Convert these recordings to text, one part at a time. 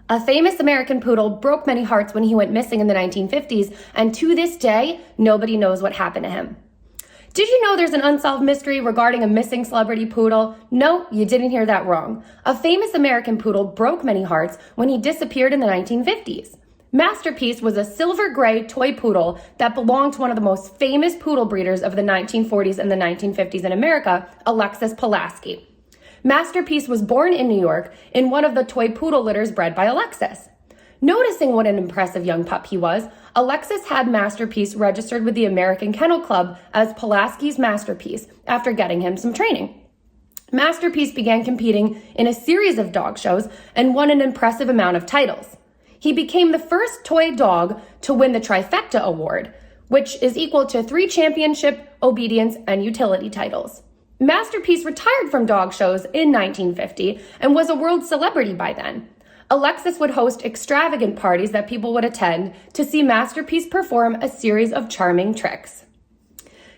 A famous American poodle broke many hearts when he went missing in the 1950s, and to this day, nobody knows what happened to him. Did you know there's an unsolved mystery regarding a missing celebrity poodle? No, you didn't hear that wrong. A famous American poodle broke many hearts when he disappeared in the 1950s. Masterpiece was a silver gray toy poodle that belonged to one of the most famous poodle breeders of the 1940s and the 1950s in America, Alexis Pulaski. Masterpiece was born in New York in one of the toy poodle litters bred by Alexis. Noticing what an impressive young pup he was, Alexis had Masterpiece registered with the American Kennel Club as Pulaski's Masterpiece after getting him some training. Masterpiece began competing in a series of dog shows and won an impressive amount of titles. He became the first toy dog to win the Trifecta Award, which is equal to 3 championship, obedience, and utility titles. Masterpiece retired from dog shows in 1950 and was a world celebrity by then. Alexis would host extravagant parties that people would attend to see Masterpiece perform a series of charming tricks.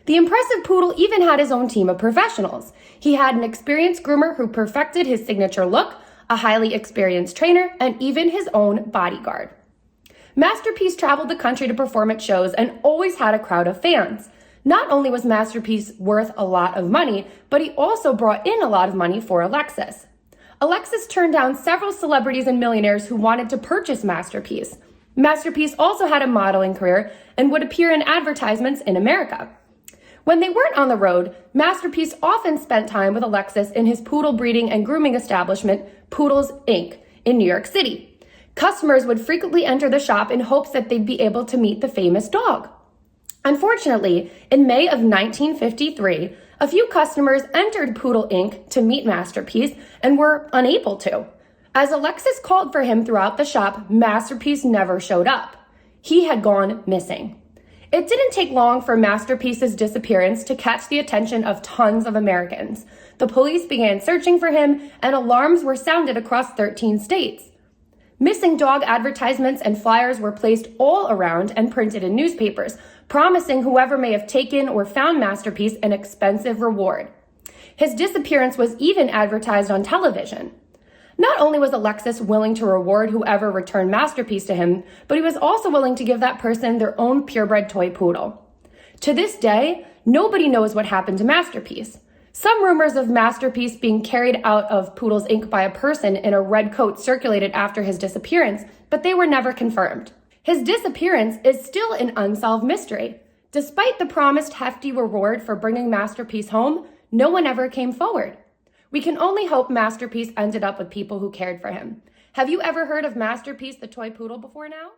The impressive poodle even had his own team of professionals. He had an experienced groomer who perfected his signature look, a highly experienced trainer, and even his own bodyguard. Masterpiece traveled the country to perform at shows and always had a crowd of fans. Not only was Masterpiece worth a lot of money, but he also brought in a lot of money for Alexis. Alexis turned down several celebrities and millionaires who wanted to purchase Masterpiece. Masterpiece also had a modeling career and would appear in advertisements in America. When they weren't on the road, Masterpiece often spent time with Alexis in his poodle breeding and grooming establishment, Poodles Inc., in New York City. Customers would frequently enter the shop in hopes that they'd be able to meet the famous dog. Unfortunately, in May of 1953, a few customers entered Poodle Inc. to meet Masterpiece and were unable to. As Alexis called for him throughout the shop, Masterpiece never showed up. He had gone missing. It didn't take long for Masterpiece's disappearance to catch the attention of tons of Americans. The police began searching for him, and alarms were sounded across 13 states. Missing dog advertisements and flyers were placed all around and printed in newspapers, promising whoever may have taken or found Masterpiece an expensive reward. His disappearance was even advertised on television. Not only was Alexis willing to reward whoever returned Masterpiece to him, but he was also willing to give that person their own purebred toy poodle. To this day, nobody knows what happened to Masterpiece. Some rumors of Masterpiece being carried out of Poodles Inc. by a person in a red coat circulated after his disappearance, but they were never confirmed. His disappearance is still an unsolved mystery. Despite the promised hefty reward for bringing Masterpiece home, no one ever came forward. We can only hope Masterpiece ended up with people who cared for him. Have you ever heard of Masterpiece the toy poodle before now?